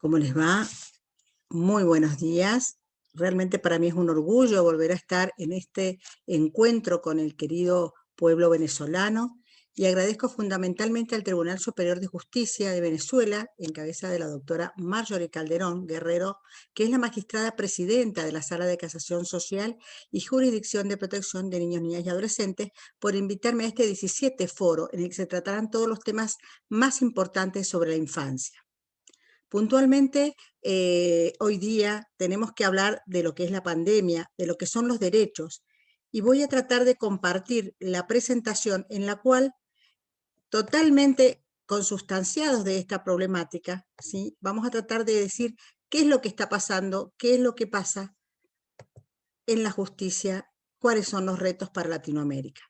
¿Cómo les va? Muy buenos días. Realmente para mí es un orgullo volver a estar en este encuentro con el querido pueblo venezolano y agradezco fundamentalmente al Tribunal Superior de Justicia de Venezuela, en cabeza de la doctora Marjorie Calderón Guerrero, que es la magistrada presidenta de la Sala de Casación Social y Jurisdicción de Protección de Niños, Niñas y Adolescentes, por invitarme a este 17 foro en el que se tratarán todos los temas más importantes sobre la infancia. Puntualmente, hoy día tenemos que hablar de lo que es la pandemia, de lo que son los derechos, y voy a tratar de compartir la presentación en la cual, totalmente consustanciados de esta problemática, ¿sí? Vamos a tratar de decir qué es lo que está pasando, qué es lo que pasa en la justicia, cuáles son los retos para Latinoamérica.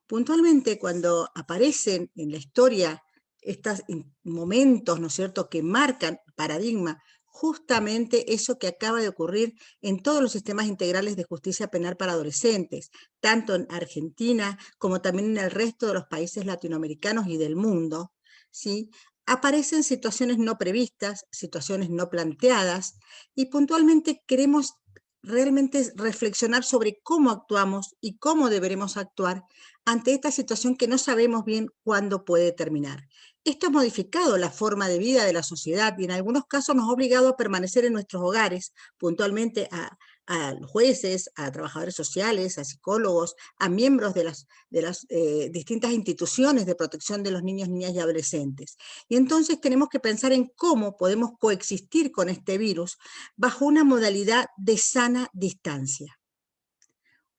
Puntualmente, cuando aparecen en la historia estos momentos, ¿no es cierto?, que marcan paradigma, justamente eso que acaba de ocurrir en todos los sistemas integrales de justicia penal para adolescentes, tanto en Argentina como también en el resto de los países latinoamericanos y del mundo, ¿sí? Aparecen situaciones no previstas, situaciones no planteadas, y puntualmente queremos realmente reflexionar sobre cómo actuamos y cómo deberemos actuar ante esta situación que no sabemos bien cuándo puede terminar. Esto ha modificado la forma de vida de la sociedad y en algunos casos nos ha obligado a permanecer en nuestros hogares, puntualmente a los jueces, a trabajadores sociales, a psicólogos, a miembros de las distintas instituciones de protección de los niños, niñas y adolescentes. Y entonces tenemos que pensar en cómo podemos coexistir con este virus bajo una modalidad de sana distancia.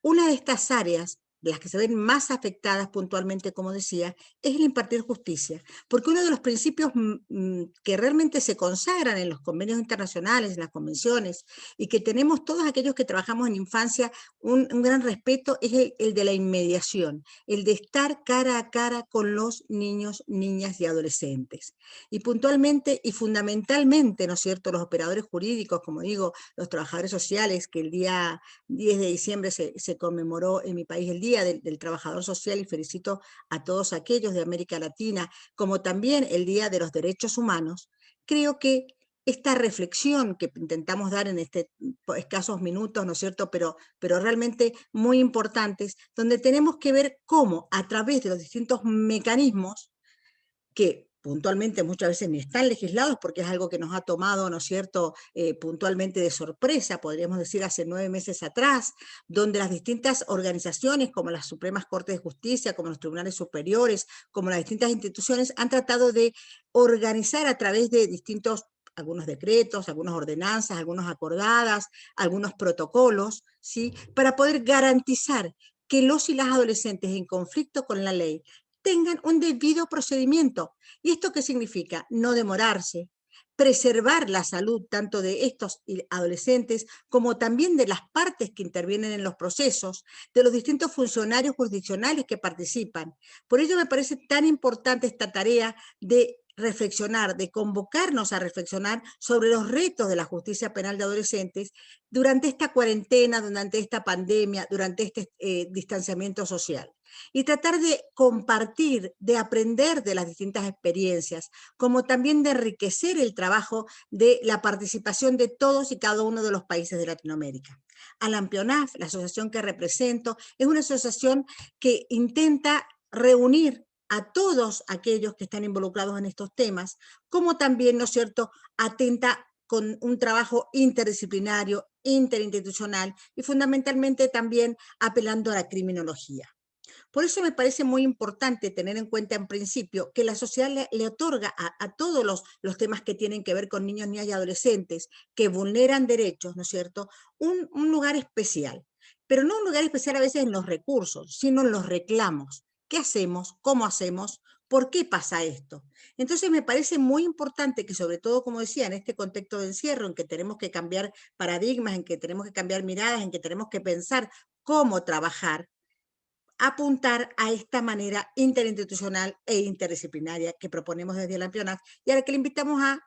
Una de estas áreas, las que se ven más afectadas puntualmente, como decía, es el impartir justicia, porque uno de los principios que realmente se consagran en los convenios internacionales, en las convenciones, y que tenemos todos aquellos que trabajamos en infancia un gran respeto, es el de la inmediación, el de estar cara a cara con los niños, niñas y adolescentes. Y puntualmente y fundamentalmente, ¿no es cierto?, los operadores jurídicos, como digo, los trabajadores sociales, que el día 10 de diciembre se conmemoró en mi país el Día del Trabajador Social y felicito a todos aquellos de América Latina, como también el Día de los Derechos Humanos. Creo que esta reflexión que intentamos dar en escasos minutos, ¿no es cierto?, pero realmente muy importantes, donde tenemos que ver cómo a través de los distintos mecanismos que puntualmente muchas veces ni están legislados porque es algo que nos ha tomado, ¿no es cierto?, puntualmente de sorpresa, podríamos decir hace 9 meses atrás, donde las distintas organizaciones como las Supremas Cortes de Justicia, como los tribunales superiores, como las distintas instituciones han tratado de organizar a través de distintos algunos decretos, algunas ordenanzas, algunas acordadas, algunos protocolos, ¿sí?, para poder garantizar que los y las adolescentes en conflicto con la ley tengan un debido procedimiento. ¿Y esto qué significa? No demorarse, preservar la salud tanto de estos adolescentes como también de las partes que intervienen en los procesos, de los distintos funcionarios jurisdiccionales que participan. Por ello me parece tan importante esta tarea de reflexionar, de convocarnos a reflexionar sobre los retos de la justicia penal de adolescentes durante esta cuarentena, durante esta pandemia, durante este distanciamiento social. Y tratar de compartir, de aprender de las distintas experiencias, como también de enriquecer el trabajo de la participación de todos y cada uno de los países de Latinoamérica. Alampionaf, la asociación que represento, es una asociación que intenta reunir a todos aquellos que están involucrados en estos temas, como también, ¿no es cierto?, atenta con un trabajo interdisciplinario, interinstitucional y fundamentalmente también apelando a la criminología. Por eso me parece muy importante tener en cuenta en principio que la sociedad le otorga a todos los temas que tienen que ver con niños, niñas y adolescentes que vulneran derechos, ¿no es cierto?, un lugar especial. Pero no un lugar especial a veces en los recursos, sino en los reclamos. ¿Qué hacemos? ¿Cómo hacemos? ¿Por qué pasa esto? Entonces me parece muy importante que sobre todo, como decía, en este contexto de encierro, en que tenemos que cambiar paradigmas, en que tenemos que cambiar miradas, en que tenemos que pensar cómo trabajar, apuntar a esta manera interinstitucional e interdisciplinaria que proponemos desde el Ampionaf y a la que le invitamos a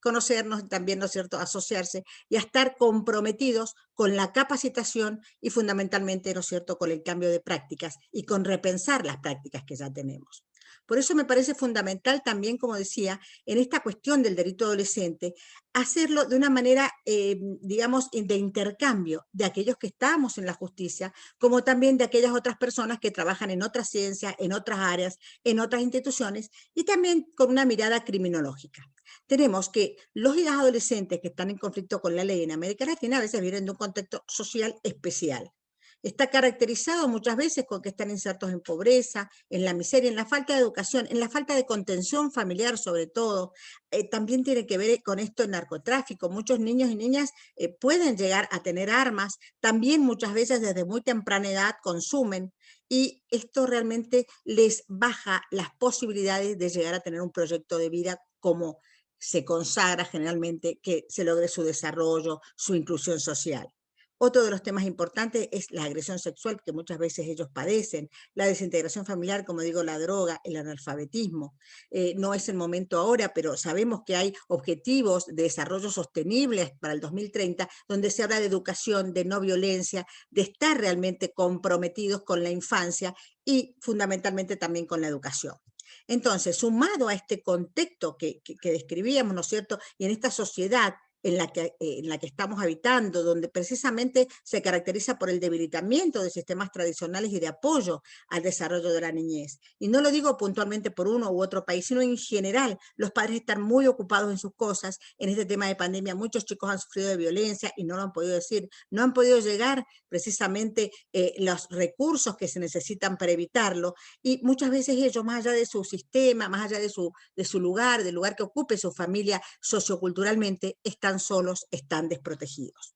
conocernos también, ¿no es cierto?, a asociarse y a estar comprometidos con la capacitación y fundamentalmente, ¿no es cierto?, con el cambio de prácticas y con repensar las prácticas que ya tenemos. Por eso me parece fundamental también, como decía, en esta cuestión del delito adolescente, hacerlo de una manera, digamos, de intercambio de aquellos que estamos en la justicia, como también de aquellas otras personas que trabajan en otras ciencias, en otras áreas, en otras instituciones, y también con una mirada criminológica. Tenemos que los y las adolescentes que están en conflicto con la ley en América Latina a veces vienen de un contexto social especial. Está caracterizado muchas veces con que están insertos en pobreza, en la miseria, en la falta de educación, en la falta de contención familiar sobre todo. También tiene que ver con esto el narcotráfico. Muchos niños y niñas pueden llegar a tener armas, también muchas veces desde muy temprana edad consumen, y esto realmente les baja las posibilidades de llegar a tener un proyecto de vida como se consagra generalmente, que se logre su desarrollo, su inclusión social. Otro de los temas importantes es la agresión sexual que muchas veces ellos padecen, la desintegración familiar, como digo, la droga, el analfabetismo. No es el momento ahora, pero sabemos que hay objetivos de desarrollo sostenible para el 2030, donde se habla de educación, de no violencia, de estar realmente comprometidos con la infancia y fundamentalmente también con la educación. Entonces, sumado a este contexto que describíamos, ¿no es cierto?, y en esta sociedad en la que estamos habitando, donde precisamente se caracteriza por el debilitamiento de sistemas tradicionales y de apoyo al desarrollo de la niñez. Y no lo digo puntualmente por uno u otro país, sino en general, los padres están muy ocupados en sus cosas. En este tema de pandemia, muchos chicos han sufrido de violencia y no lo han podido decir, no han podido llegar precisamente los recursos que se necesitan para evitarlo, y muchas veces ellos, más allá de su sistema, más allá de su lugar, del lugar que ocupe su familia socioculturalmente, están solos, están desprotegidos.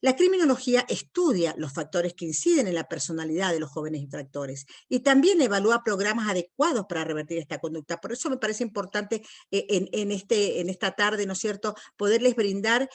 La criminología estudia los factores que inciden en la personalidad de los jóvenes infractores y también evalúa programas adecuados para revertir esta conducta. Por eso me parece importante en esta tarde, ¿no es cierto?, poderles brindar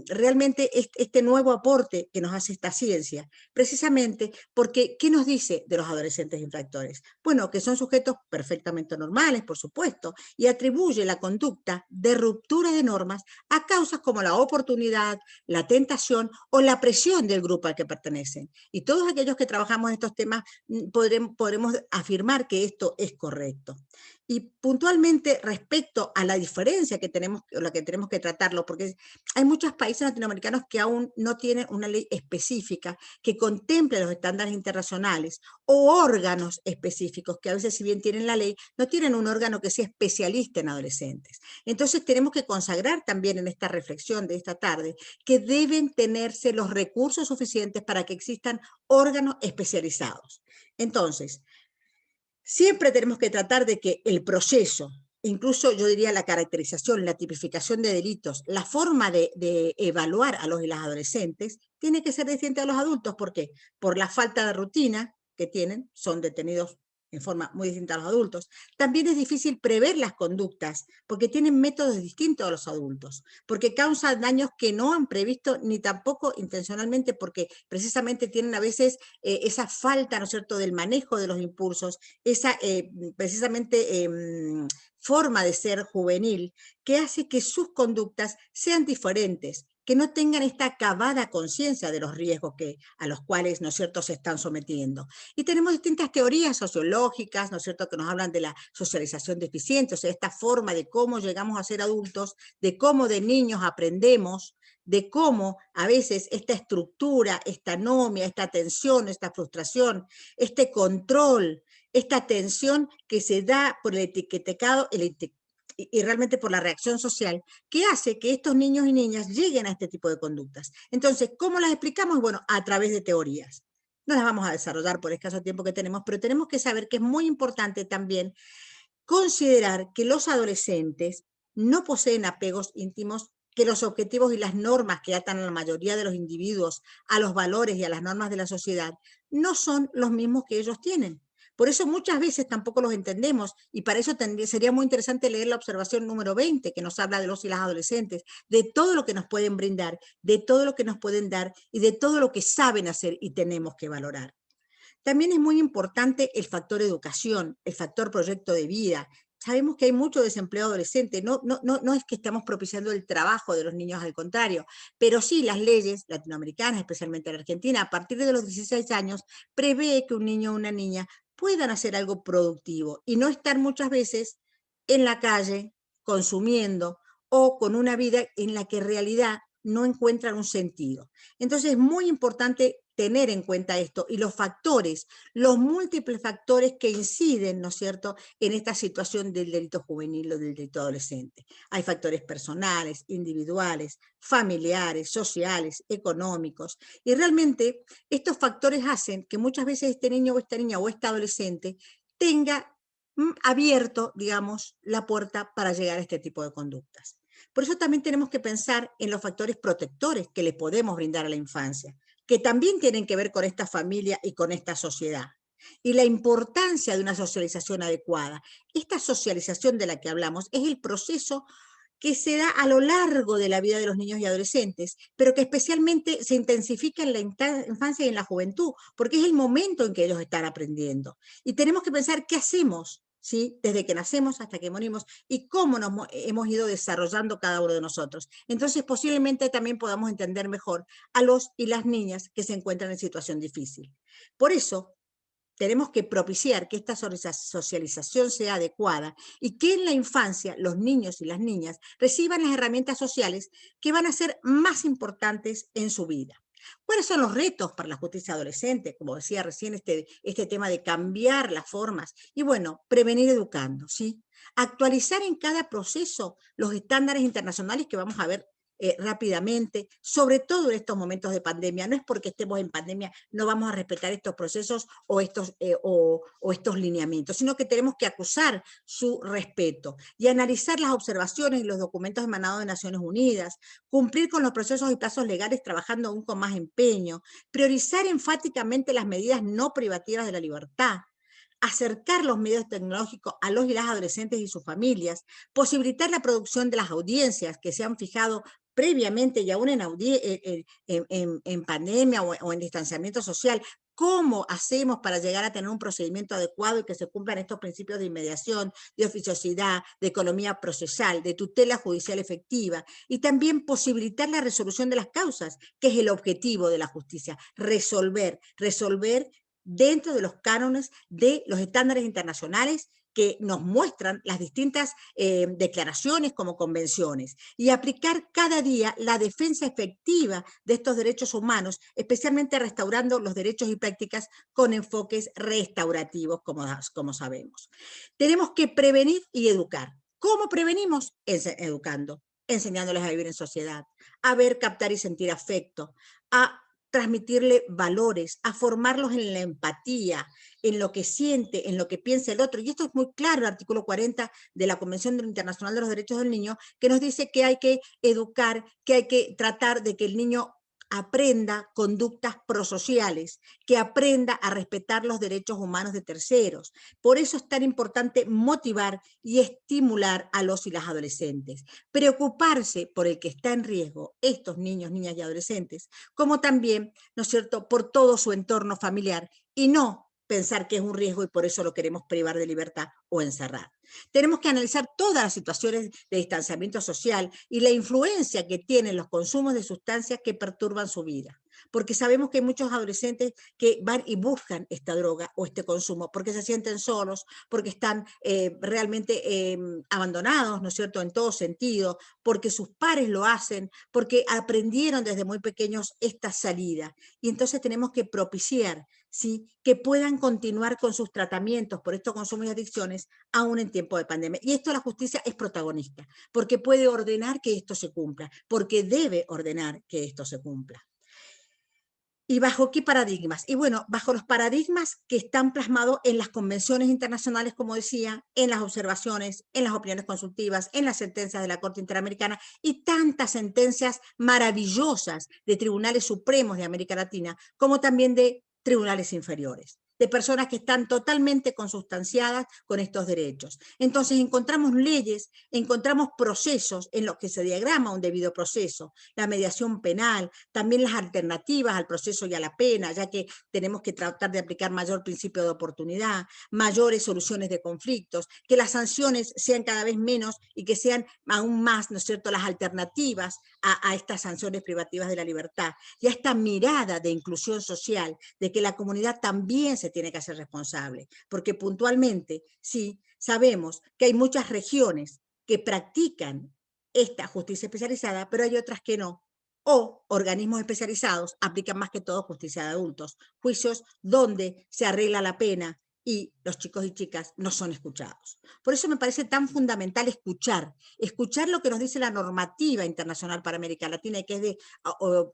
realmente este nuevo aporte que nos hace esta ciencia, precisamente porque, ¿qué nos dice de los adolescentes infractores? Bueno, que son sujetos perfectamente normales, por supuesto, y atribuye la conducta de ruptura de normas a causas como la oportunidad, la tentación o la presión del grupo al que pertenecen. Y todos aquellos que trabajamos en estos temas podremos afirmar que esto es correcto. Y puntualmente respecto a la diferencia que tenemos, la que tenemos que tratarlo, porque hay muchos países latinoamericanos que aún no tienen una ley específica que contemple los estándares internacionales o órganos específicos que a veces, si bien tienen la ley, no tienen un órgano que sea especialista en adolescentes. Entonces tenemos que consagrar también en esta reflexión de esta tarde que deben tenerse los recursos suficientes para que existan órganos especializados. Entonces, siempre tenemos que tratar de que el proceso, incluso yo diría la caracterización, la tipificación de delitos, la forma de evaluar a los y las adolescentes, tiene que ser distinta a los adultos. ¿Por qué? Por la falta de rutina que tienen, son detenidos en forma muy distinta a los adultos. También es difícil prever las conductas, porque tienen métodos distintos a los adultos, porque causan daños que no han previsto ni tampoco intencionalmente, porque precisamente tienen a veces esa falta, ¿no es cierto?, del manejo de los impulsos, esa precisamente forma de ser juvenil que hace que sus conductas sean diferentes, que no tengan esta acabada conciencia de los riesgos a los cuales, ¿no es cierto?, se están sometiendo. Y tenemos distintas teorías sociológicas, ¿no es cierto?, que nos hablan de la socialización deficiente, o sea, esta forma de cómo llegamos a ser adultos, de cómo de niños aprendemos, de cómo a veces esta estructura, esta anomia, esta tensión, esta frustración, este control, esta tensión que se da por el etiquetado, y realmente por la reacción social, que hace que estos niños y niñas lleguen a este tipo de conductas. Entonces, ¿cómo las explicamos? Bueno, a través de teorías. No las vamos a desarrollar por escaso tiempo que tenemos, pero tenemos que saber que es muy importante también considerar que los adolescentes no poseen apegos íntimos, que los objetivos y las normas que atan a la mayoría de los individuos a los valores y a las normas de la sociedad no son los mismos que ellos tienen. Por eso muchas veces tampoco los entendemos, y para eso sería muy interesante leer la observación número 20, que nos habla de los y las adolescentes, de todo lo que nos pueden brindar, de todo lo que nos pueden dar y de todo lo que saben hacer y tenemos que valorar. También es muy importante el factor educación, el factor proyecto de vida. Sabemos que hay mucho desempleo adolescente, no es que estamos propiciando el trabajo de los niños, al contrario, pero sí las leyes latinoamericanas, especialmente en Argentina, a partir de los 16 años, prevé que un niño o una niña puedan hacer algo productivo y no estar muchas veces en la calle consumiendo o con una vida en la que en realidad no encuentran un sentido. Entonces es muy importante tener en cuenta esto y los factores, los múltiples factores que inciden, ¿no es cierto?, en esta situación del delito juvenil o del delito adolescente. Hay factores personales, individuales, familiares, sociales, económicos, y realmente estos factores hacen que muchas veces este niño o esta niña o este adolescente tenga abierto, digamos, la puerta para llegar a este tipo de conductas. Por eso también tenemos que pensar en los factores protectores que le podemos brindar a la infancia, que también tienen que ver con esta familia y con esta sociedad. Y la importancia de una socialización adecuada. Esta socialización de la que hablamos es el proceso que se da a lo largo de la vida de los niños y adolescentes, pero que especialmente se intensifica en la infancia y en la juventud, porque es el momento en que ellos están aprendiendo. Y tenemos que pensar qué hacemos, ¿sí?, desde que nacemos hasta que morimos, y cómo nos hemos ido desarrollando cada uno de nosotros. Entonces, posiblemente también podamos entender mejor a los y las niñas que se encuentran en situación difícil. Por eso, tenemos que propiciar que esta socialización sea adecuada y que en la infancia los niños y las niñas reciban las herramientas sociales que van a ser más importantes en su vida. ¿Cuáles son los retos para la justicia adolescente? Como decía recién, este tema de cambiar las formas y, bueno, prevenir educando, ¿sí? Actualizar en cada proceso los estándares internacionales que vamos a ver rápidamente, sobre todo en estos momentos de pandemia. No es porque estemos en pandemia, no vamos a respetar estos procesos o estos lineamientos, sino que tenemos que acusar su respeto y analizar las observaciones y los documentos emanados de Naciones Unidas, cumplir con los procesos y plazos legales trabajando aún con más empeño, priorizar enfáticamente las medidas no privativas de la libertad, acercar los medios tecnológicos a los y las adolescentes y sus familias, posibilitar la producción de las audiencias que se han fijado previamente y aún en pandemia o en distanciamiento social. ¿Cómo hacemos para llegar a tener un procedimiento adecuado y que se cumplan estos principios de inmediación, de oficiosidad, de economía procesal, de tutela judicial efectiva? Y también posibilitar la resolución de las causas, que es el objetivo de la justicia, resolver dentro de los cánones de los estándares internacionales que nos muestran las distintas declaraciones como convenciones, y aplicar cada día la defensa efectiva de estos derechos humanos, especialmente restaurando los derechos y prácticas con enfoques restaurativos, como sabemos. Tenemos que prevenir y educar. ¿Cómo prevenimos? Educando, enseñándoles a vivir en sociedad, a ver, captar y sentir afecto, a transmitirle valores, a formarlos en la empatía, en lo que siente, en lo que piensa el otro. Y esto es muy claro, el artículo 40 de la Convención Internacional de los Derechos del Niño, que nos dice que hay que educar, que hay que tratar de que el niño aprenda conductas prosociales, que aprenda a respetar los derechos humanos de terceros. Por eso es tan importante motivar y estimular a los y las adolescentes, preocuparse por el que está en riesgo, estos niños, niñas y adolescentes, como también, ¿no es cierto?, por todo su entorno familiar, y no pensar que es un riesgo y por eso lo queremos privar de libertad o encerrar. Tenemos que analizar todas las situaciones de distanciamiento social y la influencia que tienen los consumos de sustancias que perturban su vida, porque sabemos que hay muchos adolescentes que van y buscan esta droga o este consumo porque se sienten solos, porque están realmente abandonados, ¿no es cierto?, en todo sentido, porque sus pares lo hacen, porque aprendieron desde muy pequeños esta salida. Y entonces tenemos que propiciar, ¿sí?, que puedan continuar con sus tratamientos por estos consumos y adicciones aún en tiempo de pandemia. Y esto la justicia es protagonista, porque puede ordenar que esto se cumpla, porque debe ordenar que esto se cumpla. ¿Y bajo qué paradigmas? Y bueno, bajo los paradigmas que están plasmados en las convenciones internacionales, como decía, en las observaciones, en las opiniones consultivas, en las sentencias de la Corte Interamericana y tantas sentencias maravillosas de tribunales supremos de América Latina, como también de tribunales inferiores, de personas que están totalmente consustanciadas con estos derechos. Entonces encontramos leyes, encontramos procesos en los que se diagrama un debido proceso, la mediación penal, también las alternativas al proceso y a la pena, ya que tenemos que tratar de aplicar mayor principio de oportunidad, mayores soluciones de conflictos, que las sanciones sean cada vez menos y que sean aún más, ¿no es cierto?, las alternativas a estas sanciones privativas de la libertad, y a esta mirada de inclusión social, de que la comunidad también se se tiene que hacer responsable, porque puntualmente sí sabemos que hay muchas regiones que practican esta justicia especializada, pero hay otras que no. O organismos especializados aplican más que todo justicia de adultos, juicios donde se arregla la pena y los chicos y chicas no son escuchados. Por eso me parece tan fundamental escuchar lo que nos dice la normativa internacional para América Latina y que es de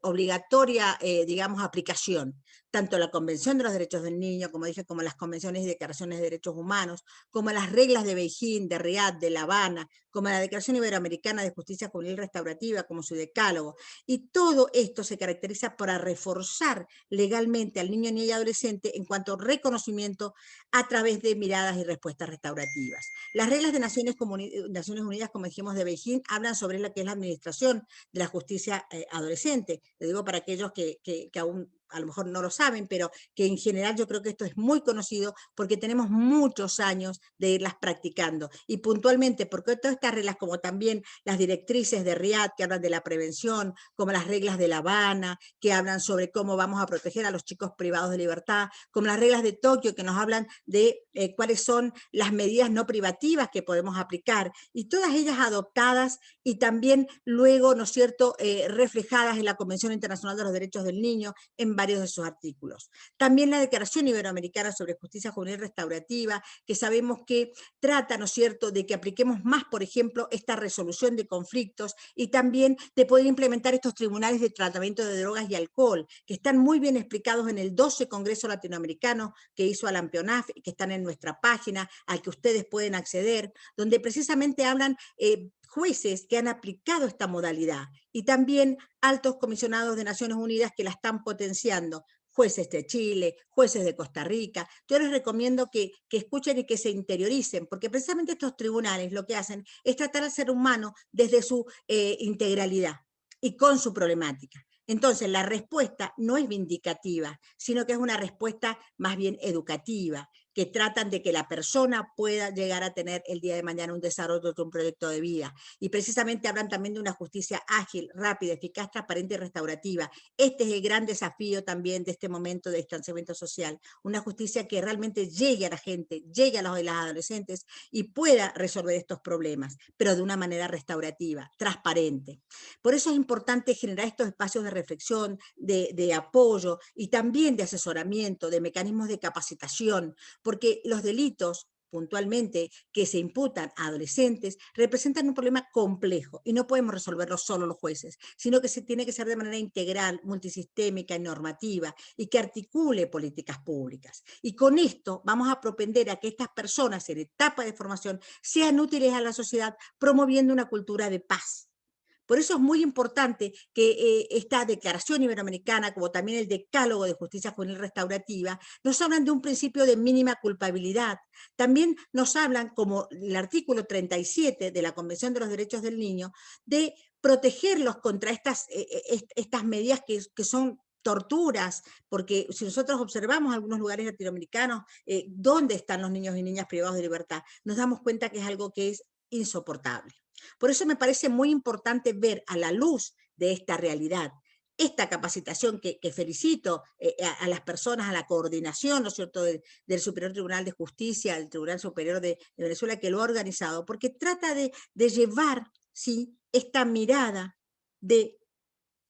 obligatoria, digamos, aplicación, tanto la Convención de los Derechos del Niño, como dije, como las convenciones y declaraciones de derechos humanos, como las reglas de Beijing, de Riad, de La Habana, como la Declaración Iberoamericana de Justicia Juvenil Restaurativa, como su decálogo. Y todo esto se caracteriza para reforzar legalmente al niño, niña y adolescente en cuanto a reconocimiento a través de miradas y respuestas restaurativas. Las reglas de Naciones Unidas, como dijimos, de Beijing, hablan sobre lo que es la administración de la justicia adolescente. Le digo para aquellos que aún a lo mejor no lo saben, pero que en general yo creo que esto es muy conocido porque tenemos muchos años de irlas practicando. Y puntualmente, porque todas estas reglas, como también las directrices de Riad, que hablan de la prevención, como las reglas de La Habana, que hablan sobre cómo vamos a proteger a los chicos privados de libertad, como las reglas de Tokio, que nos hablan de cuáles son las medidas no privativas que podemos aplicar, y todas ellas adoptadas y también luego, ¿no es cierto?, reflejadas en la Convención Internacional de los Derechos del Niño, en varios de sus artículos. También la Declaración Iberoamericana sobre Justicia Juvenil Restaurativa, que sabemos que trata, ¿no es cierto?, de que apliquemos más, por ejemplo, esta resolución de conflictos y también de poder implementar estos tribunales de tratamiento de drogas y alcohol, que están muy bien explicados en el 12 Congreso Latinoamericano que hizo Alan Pionaf, que están en nuestra página, al que ustedes pueden acceder, donde precisamente hablan jueces que han aplicado esta modalidad y también altos comisionados de Naciones Unidas que la están potenciando, jueces de Chile, jueces de Costa Rica. Yo les recomiendo que escuchen y que se interioricen, porque precisamente estos tribunales lo que hacen es tratar al ser humano desde su integralidad y con su problemática. Entonces, la respuesta no es vindicativa, sino que es una respuesta más bien educativa, que tratan de que la persona pueda llegar a tener el día de mañana un desarrollo de un proyecto de vida. Y precisamente hablan también de una justicia ágil, rápida, eficaz, transparente y restaurativa. Este es el gran desafío también de este momento de distanciamiento social. Una justicia que realmente llegue a la gente, llegue a los y las adolescentes y pueda resolver estos problemas, pero de una manera restaurativa, transparente. Por eso es importante generar estos espacios de reflexión, de apoyo y también de asesoramiento, de mecanismos de capacitación, porque los delitos puntualmente que se imputan a adolescentes representan un problema complejo y no podemos resolverlo solo los jueces, sino que se tiene que ser de manera integral, multisistémica y normativa y que articule políticas públicas. Y con esto vamos a propender a que estas personas en etapa de formación sean útiles a la sociedad promoviendo una cultura de paz. Por eso es muy importante que esta Declaración Iberoamericana, como también el Decálogo de Justicia Juvenil Restaurativa, nos hablan de un principio de mínima culpabilidad. También nos hablan, como el artículo 37 de la Convención de los Derechos del Niño, de protegerlos contra estas medidas que son torturas, porque si nosotros observamos algunos lugares latinoamericanos, dónde están los niños y niñas privados de libertad, nos damos cuenta que es algo que es insoportable. Por eso me parece muy importante ver a la luz de esta realidad, esta capacitación que felicito a las personas, a la coordinación, ¿no es cierto?, del Superior Tribunal de Justicia, del Tribunal Superior de Venezuela, que lo ha organizado, porque trata de llevar, ¿sí?, esta mirada de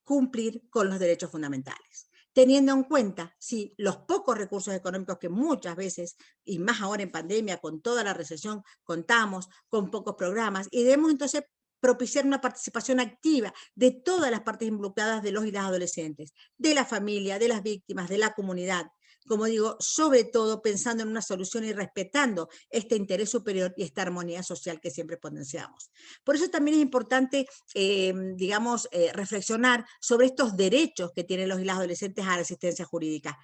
cumplir con los derechos fundamentales, teniendo en cuenta, sí, los pocos recursos económicos que muchas veces, y más ahora en pandemia, con toda la recesión, contamos con pocos programas, y debemos entonces propiciar una participación activa de todas las partes involucradas de los y las adolescentes, de la familia, de las víctimas, de la comunidad, como digo, sobre todo pensando en una solución y respetando este interés superior y esta armonía social que siempre potenciamos. Por eso también es importante digamos, reflexionar sobre estos derechos que tienen los y las adolescentes a la asistencia jurídica.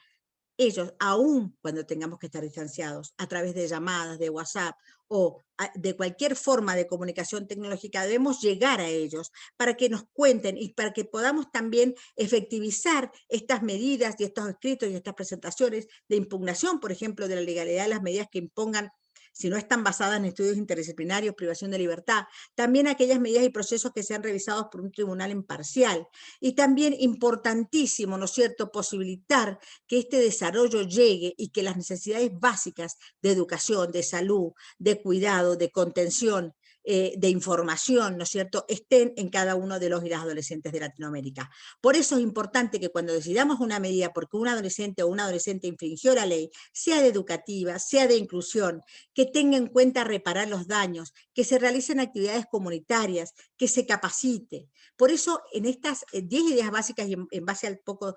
Ellos, aún cuando tengamos que estar distanciados, a través de llamadas, de WhatsApp o de cualquier forma de comunicación tecnológica, debemos llegar a ellos para que nos cuenten y para que podamos también efectivizar estas medidas y estos escritos y estas presentaciones de impugnación, por ejemplo, de la legalidad de las medidas que impongan si no están basadas en estudios interdisciplinarios, privación de libertad, también aquellas medidas y procesos que sean revisados por un tribunal imparcial. Y también importantísimo, ¿no es cierto?, posibilitar que este desarrollo llegue y que las necesidades básicas de educación, de salud, de cuidado, de contención, de información, ¿no es cierto?, estén en cada uno de los y las adolescentes de Latinoamérica. Por eso es importante que cuando decidamos una medida porque un adolescente o una adolescente infringió la ley, sea de educativa, sea de inclusión, que tenga en cuenta reparar los daños, que se realicen actividades comunitarias, que se capacite. Por eso, en estas 10 ideas básicas y en base al poco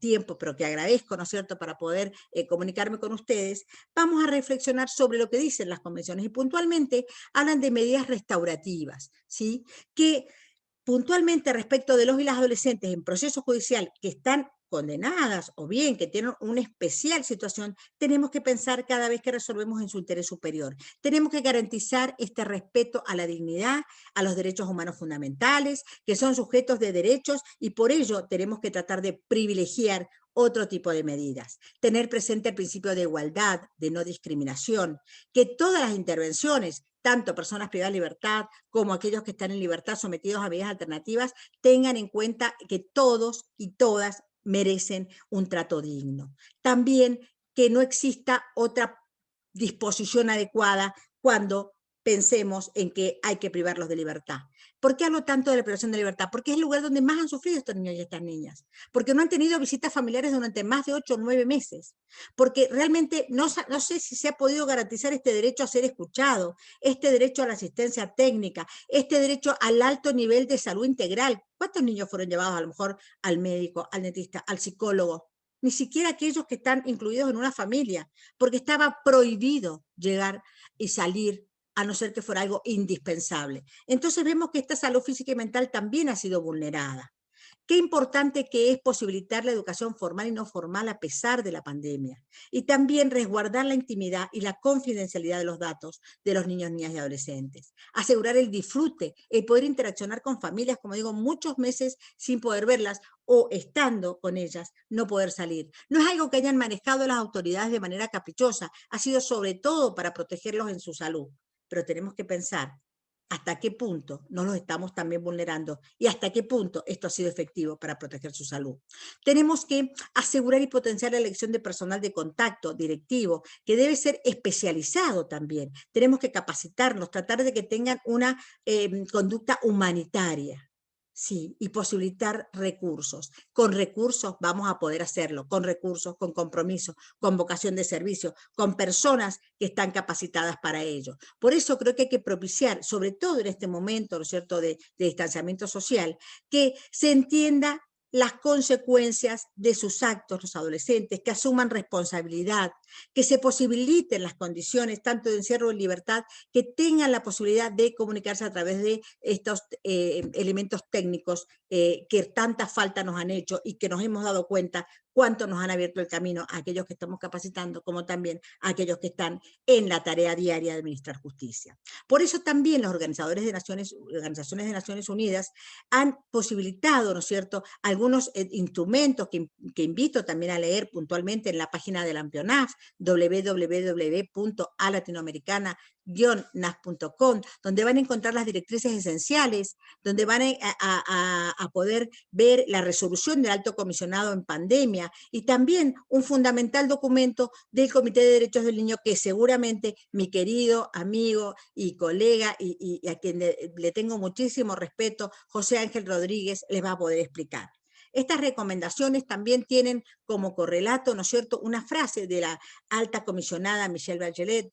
tiempo, pero que agradezco, ¿no es cierto?, para poder comunicarme con ustedes, vamos a reflexionar sobre lo que dicen las convenciones y puntualmente hablan de medidas restaurativas, ¿sí?, que puntualmente respecto de los y las adolescentes en proceso judicial que están condenadas o bien que tienen una especial situación, tenemos que pensar cada vez que resolvemos en su interés superior. Tenemos que garantizar este respeto a la dignidad, a los derechos humanos fundamentales, que son sujetos de derechos y por ello tenemos que tratar de privilegiar otro tipo de medidas. Tener presente el principio de igualdad, de no discriminación, que todas las intervenciones, tanto personas privadas de libertad como aquellos que están en libertad sometidos a medidas alternativas, tengan en cuenta que todos y todas merecen un trato digno. También que no exista otra disposición adecuada cuando pensemos en que hay que privarlos de libertad. ¿Por qué hablo tanto de la privación de libertad? Porque es el lugar donde más han sufrido estos niños y estas niñas. Porque no han tenido visitas familiares durante más de 8 o 9 meses. Porque realmente no sé si se ha podido garantizar este derecho a ser escuchado, este derecho a la asistencia técnica, este derecho al alto nivel de salud integral. ¿Cuántos niños fueron llevados a lo mejor al médico, al dentista, al psicólogo? Ni siquiera aquellos que están incluidos en una familia, porque estaba prohibido llegar y salir a no ser que fuera algo indispensable. Entonces vemos que esta salud física y mental también ha sido vulnerada. Qué importante que es posibilitar la educación formal y no formal a pesar de la pandemia. Y también resguardar la intimidad y la confidencialidad de los datos de los niños, niñas y adolescentes. Asegurar el disfrute, el poder interaccionar con familias, como digo, muchos meses sin poder verlas o estando con ellas, no poder salir. No es algo que hayan manejado las autoridades de manera caprichosa, ha sido sobre todo para protegerlos en su salud. Pero tenemos que pensar hasta qué punto nos los estamos también vulnerando y hasta qué punto esto ha sido efectivo para proteger su salud. Tenemos que asegurar y potenciar la elección de personal de contacto directivo, que debe ser especializado también. Tenemos que capacitarlos, tratar de que tengan una conducta humanitaria. Sí, y posibilitar recursos. Con recursos vamos a poder hacerlo, con recursos, con compromiso, con vocación de servicio, con personas que están capacitadas para ello. Por eso creo que hay que propiciar, sobre todo en este momento, ¿no es cierto?, de distanciamiento social, que se entienda las consecuencias de sus actos los adolescentes, que asuman responsabilidad, que se posibiliten las condiciones tanto de encierro en libertad, que tengan la posibilidad de comunicarse a través de estos elementos técnicos que tanta falta nos han hecho y que nos hemos dado cuenta cuánto nos han abierto el camino a aquellos que estamos capacitando, como también a aquellos que están en la tarea diaria de administrar justicia. Por eso también los organizadores de organizaciones de Naciones Unidas han posibilitado, ¿no es cierto?, algunos instrumentos que invito también a leer puntualmente en la página de la AMPIONAF, www.alatinoamericana-nas.com, donde van a encontrar las directrices esenciales, donde van a poder ver la resolución del Alto Comisionado en pandemia y también un fundamental documento del Comité de Derechos del Niño que seguramente mi querido amigo y colega y a quien le tengo muchísimo respeto, José Ángel Rodríguez, les va a poder explicar. Estas recomendaciones también tienen como correlato, ¿no es cierto?, una frase de la alta comisionada Michelle Bachelet,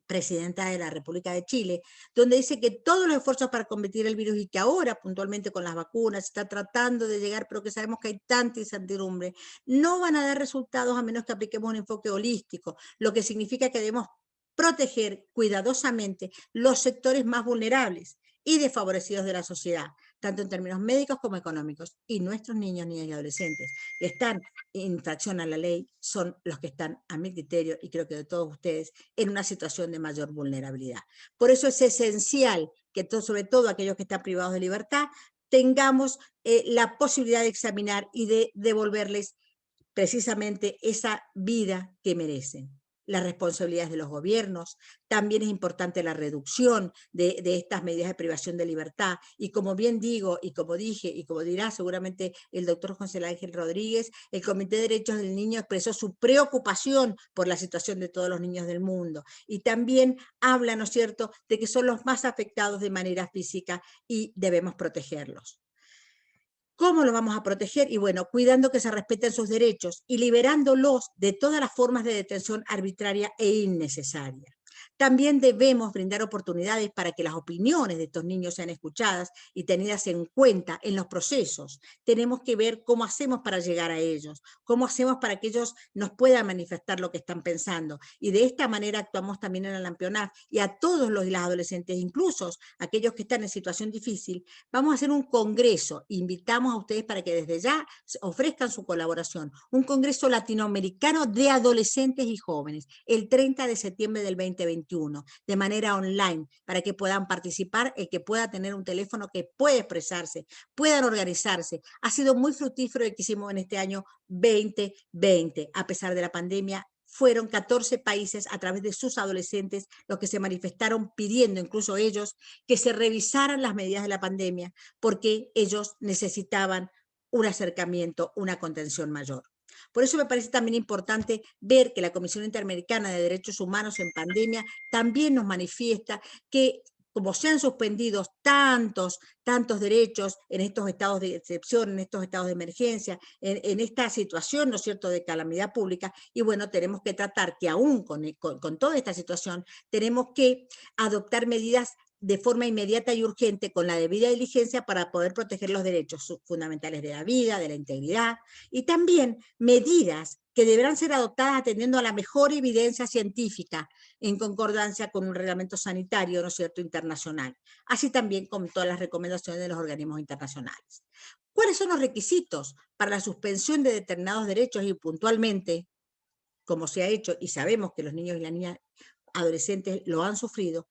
presidenta de la República de Chile, donde dice que todos los esfuerzos para combatir el virus y que ahora puntualmente con las vacunas está tratando de llegar, pero que sabemos que hay tanta incertidumbre, no van a dar resultados a menos que apliquemos un enfoque holístico, lo que significa que debemos proteger cuidadosamente los sectores más vulnerables y desfavorecidos de la sociedad, tanto en términos médicos como económicos. Y nuestros niños, niñas y adolescentes que están en infracción a la ley son los que están, a mi criterio, y creo que de todos ustedes, en una situación de mayor vulnerabilidad. Por eso es esencial que sobre todo aquellos que están privados de libertad tengamos la posibilidad de examinar y de devolverles precisamente esa vida que merecen. las responsabilidades de los gobiernos, también es importante la reducción de estas medidas de privación de libertad, y como bien digo, y como dije, y como dirá seguramente el doctor José Ángel Rodríguez, el Comité de Derechos del Niño expresó su preocupación por la situación de todos los niños del mundo, y también habla, ¿no es cierto?, de que son los más afectados de manera física y debemos protegerlos. ¿Cómo los vamos a proteger? Y bueno, cuidando que se respeten sus derechos y liberándolos de todas las formas de detención arbitraria e innecesaria. También debemos brindar oportunidades para que las opiniones de estos niños sean escuchadas y tenidas en cuenta en los procesos. Tenemos que ver cómo hacemos para llegar a ellos, cómo hacemos para que ellos nos puedan manifestar lo que están pensando. Y de esta manera actuamos también en el Lampionaf, y a todos los y las adolescentes, incluso aquellos que están en situación difícil, vamos a hacer un congreso. Invitamos a ustedes para que desde ya ofrezcan su colaboración. Un congreso latinoamericano de adolescentes y jóvenes, el 30 de septiembre del 2021, de manera online, para que puedan participar, el que pueda tener un teléfono que pueda expresarse, puedan organizarse. Ha sido muy fructífero el que hicimos en este año 2020, a pesar de la pandemia. Fueron 14 países a través de sus adolescentes los que se manifestaron pidiendo, incluso ellos, que se revisaran las medidas de la pandemia, porque ellos necesitaban un acercamiento, una contención mayor. Por eso me parece también importante ver que la Comisión Interamericana de Derechos Humanos en Pandemia también nos manifiesta que, como se han suspendido tantos derechos en estos estados de excepción, en estos estados de emergencia, en esta situación, ¿no es cierto?, de calamidad pública, y bueno, tenemos que tratar que aún con toda esta situación, tenemos que adoptar medidas de forma inmediata y urgente, con la debida diligencia, para poder proteger los derechos fundamentales de la vida, de la integridad, y también medidas que deberán ser adoptadas atendiendo a la mejor evidencia científica, en concordancia con un reglamento sanitario, ¿no es cierto?, internacional, así también con todas las recomendaciones de los organismos internacionales. ¿Cuáles son los requisitos para la suspensión de determinados derechos? Y puntualmente, como se ha hecho, y sabemos que los niños y las niñas adolescentes lo han sufrido,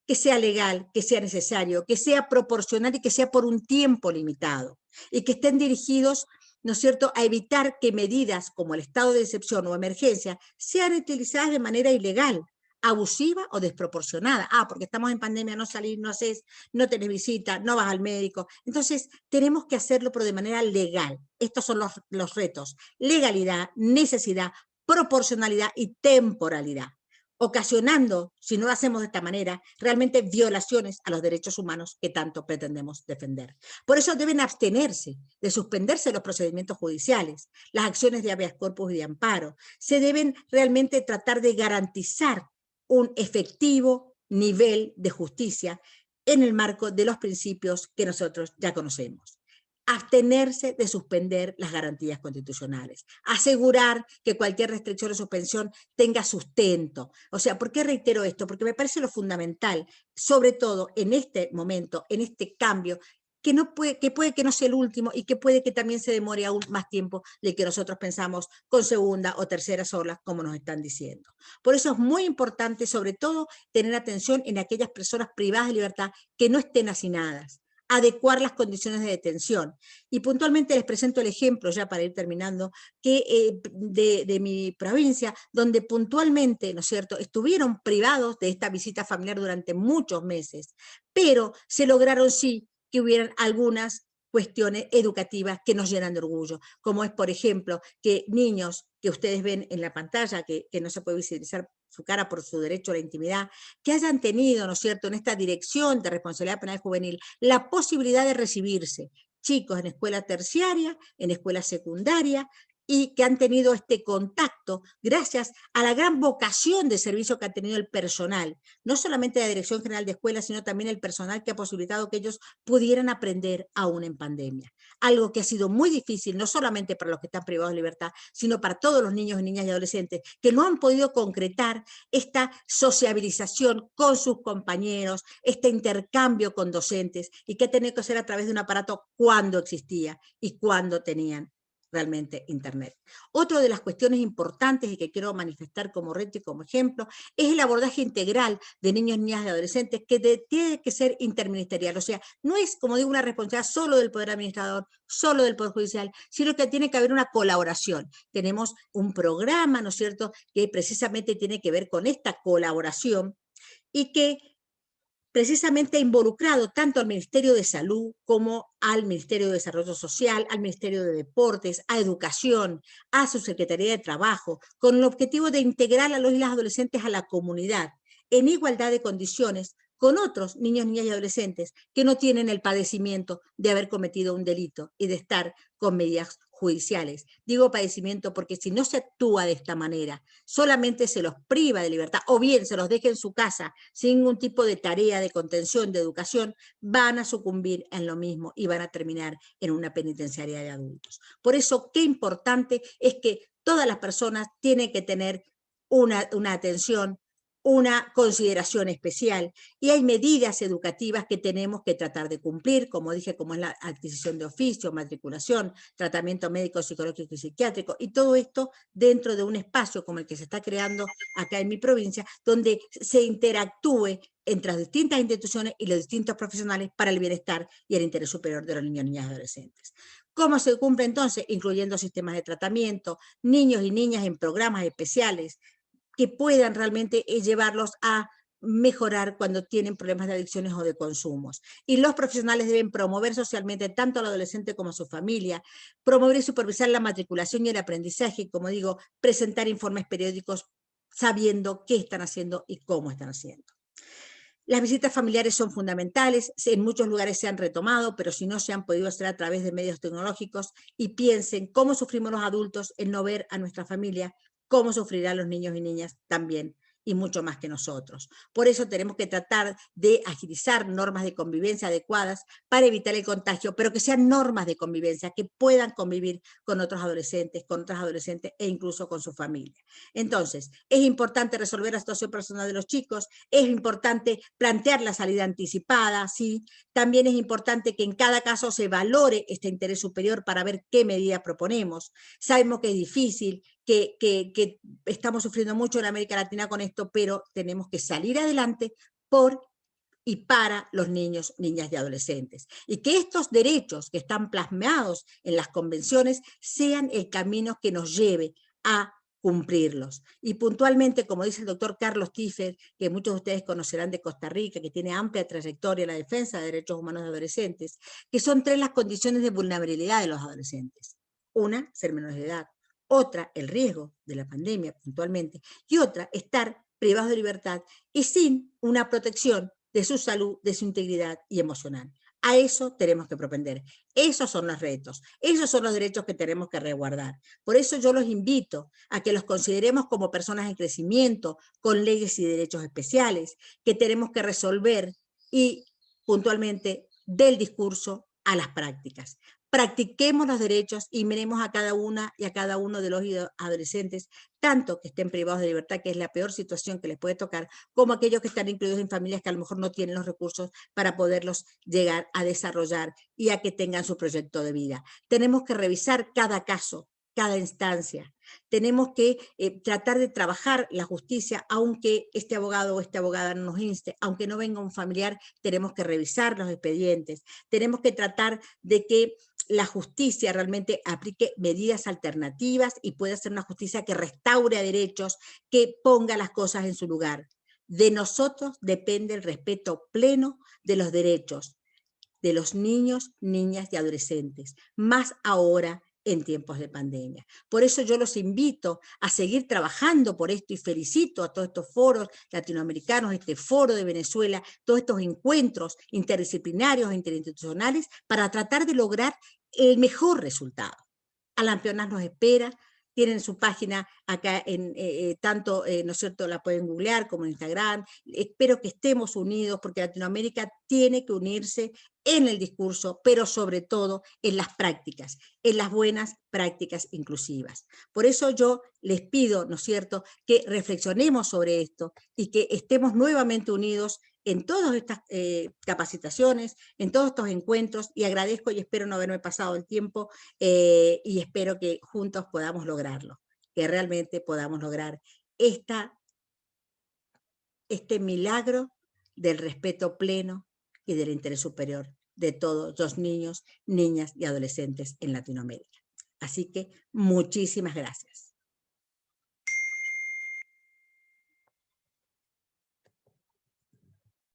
que sea legal, que sea necesario, que sea proporcional y que sea por un tiempo limitado, y que estén dirigidos, ¿no es cierto?, a evitar que medidas como el estado de excepción o emergencia sean utilizadas de manera ilegal, abusiva o desproporcionada. Porque estamos en pandemia, no salís, no haces, no tenés visita, no vas al médico. Entonces, tenemos que hacerlo, pero de manera legal. Estos son los retos: legalidad, necesidad, proporcionalidad y temporalidad, ocasionando, si no lo hacemos de esta manera, realmente violaciones a los derechos humanos que tanto pretendemos defender. Por eso deben abstenerse de suspenderse los procedimientos judiciales, las acciones de habeas corpus y de amparo. Se deben realmente tratar de garantizar un efectivo nivel de justicia en el marco de los principios que nosotros ya conocemos. Abstenerse de suspender las garantías constitucionales, asegurar que cualquier restricción o suspensión tenga sustento. O sea, ¿por qué reitero esto? Porque me parece lo fundamental, sobre todo en este momento, en este cambio, que puede que no sea el último, y que puede que también se demore aún más tiempo de que nosotros pensamos, con segunda o terceras olas, como nos están diciendo. Por eso es muy importante, sobre todo, tener atención en aquellas personas privadas de libertad que no estén hacinadas, adecuar las condiciones de detención. Y puntualmente les presento el ejemplo, ya para ir terminando, que de mi provincia, donde puntualmente, ¿no es cierto?, estuvieron privados de esta visita familiar durante muchos meses, pero se lograron sí que hubieran algunas cuestiones educativas que nos llenan de orgullo, como es, por ejemplo, que niños que ustedes ven en la pantalla, que no se puede visibilizar su cara por su derecho a la intimidad, que hayan tenido, ¿no es cierto?, en esta dirección de responsabilidad penal juvenil, la posibilidad de recibirse, chicos en escuela terciaria, en escuela secundaria, y que han tenido este contacto gracias a la gran vocación de servicio que ha tenido el personal, no solamente la Dirección General de Escuelas, sino también el personal que ha posibilitado que ellos pudieran aprender aún en pandemia. Algo que ha sido muy difícil, no solamente para los que están privados de libertad, sino para todos los niños, niñas y adolescentes que no han podido concretar esta sociabilización con sus compañeros, este intercambio con docentes, y que ha tenido que ser a través de un aparato cuando existía y cuando tenían realmente Internet. Otra de las cuestiones importantes y que quiero manifestar como reto y como ejemplo es el abordaje integral de niños, niñas y adolescentes que tiene que ser interministerial, o sea, no es, como digo, una responsabilidad solo del Poder Administrador, solo del Poder Judicial, sino que tiene que haber una colaboración. Tenemos un programa, ¿no es cierto?, que precisamente tiene que ver con esta colaboración y que precisamente ha involucrado tanto al Ministerio de Salud como al Ministerio de Desarrollo Social, al Ministerio de Deportes, a Educación, a su Secretaría de Trabajo, con el objetivo de integrar a los y las adolescentes a la comunidad en igualdad de condiciones con otros niños, niñas y adolescentes que no tienen el padecimiento de haber cometido un delito y de estar con medidas judiciales. Digo padecimiento porque si no se actúa de esta manera, solamente se los priva de libertad o bien se los deja en su casa sin ningún tipo de tarea de contención, de educación, van a sucumbir en lo mismo y van a terminar en una penitenciaria de adultos. Por eso, qué importante es que todas las personas tienen que tener una atención, una consideración especial y hay medidas educativas que tenemos que tratar de cumplir, como dije, como es la adquisición de oficio, matriculación, tratamiento médico, psicológico y psiquiátrico, y todo esto dentro de un espacio como el que se está creando acá en mi provincia, donde se interactúe entre las distintas instituciones y los distintos profesionales para el bienestar y el interés superior de los niños, niñas y adolescentes. ¿Cómo se cumple entonces? Incluyendo sistemas de tratamiento, niños y niñas en programas especiales, que puedan realmente llevarlos a mejorar cuando tienen problemas de adicciones o de consumos. Y los profesionales deben promover socialmente tanto al adolescente como a su familia, promover y supervisar la matriculación y el aprendizaje, y, como digo, presentar informes periódicos sabiendo qué están haciendo y cómo están haciendo. Las visitas familiares son fundamentales, en muchos lugares se han retomado, pero si no se han podido hacer a través de medios tecnológicos, y piensen cómo sufrimos los adultos en no ver a nuestra familia, cómo sufrirán los niños y niñas también, y mucho más que nosotros. Por eso tenemos que tratar de agilizar normas de convivencia adecuadas para evitar el contagio, pero que sean normas de convivencia, que puedan convivir con otros adolescentes, con otras adolescentes e incluso con su familia. Entonces, es importante resolver la situación personal de los chicos, es importante plantear la salida anticipada, ¿sí? También es importante que en cada caso se valore este interés superior para ver qué medida proponemos. Sabemos que es difícil, que estamos sufriendo mucho en América Latina con esto, pero tenemos que salir adelante por y para los niños, niñas y adolescentes. Y que estos derechos que están plasmados en las convenciones sean el camino que nos lleve a cumplirlos. Y puntualmente, como dice el doctor Carlos Tiffer, que muchos de ustedes conocerán de Costa Rica, que tiene amplia trayectoria en la defensa de derechos humanos de adolescentes, que son 3 las condiciones de vulnerabilidad de los adolescentes. Una, ser menores de edad. Otra, el riesgo de la pandemia puntualmente. Y otra, estar privados de libertad y sin una protección de su salud, de su integridad y emocional. A eso tenemos que propender. Esos son los retos, esos son los derechos que tenemos que resguardar. Por eso yo los invito a que los consideremos como personas en crecimiento, con leyes y derechos especiales, que tenemos que resolver y puntualmente del discurso a las prácticas. Practiquemos los derechos y miremos a cada una y a cada uno de los adolescentes, tanto que estén privados de libertad, que es la peor situación que les puede tocar, como aquellos que están incluidos en familias que a lo mejor no tienen los recursos para poderlos llegar a desarrollar y a que tengan su proyecto de vida. Tenemos que revisar cada caso, cada instancia. Tenemos que tratar de trabajar la justicia, aunque este abogado o esta abogada no nos inste, aunque no venga un familiar, tenemos que revisar los expedientes, tenemos que tratar de que la justicia realmente aplique medidas alternativas y pueda ser una justicia que restaure derechos, que ponga las cosas en su lugar. De nosotros depende el respeto pleno de los derechos de los niños, niñas y adolescentes, más ahora en tiempos de pandemia. Por eso yo los invito a seguir trabajando por esto y felicito a todos estos foros latinoamericanos, este foro de Venezuela, todos estos encuentros interdisciplinarios e interinstitucionales para tratar de lograr el mejor resultado. Alan Peonás nos espera, tienen su página acá, tanto, ¿no es cierto?, la pueden googlear como en Instagram. Espero que estemos unidos porque Latinoamérica tiene que unirse en el discurso, pero sobre todo en las prácticas, en las buenas prácticas inclusivas. Por eso yo les pido, ¿no es cierto?, que reflexionemos sobre esto y que estemos nuevamente unidos en todas estas capacitaciones, en todos estos encuentros, y agradezco y espero no haberme pasado el tiempo y espero que juntos podamos lograrlo, que realmente podamos lograr este milagro del respeto pleno y del interés superior de todos los niños, niñas y adolescentes en Latinoamérica. Así que muchísimas gracias.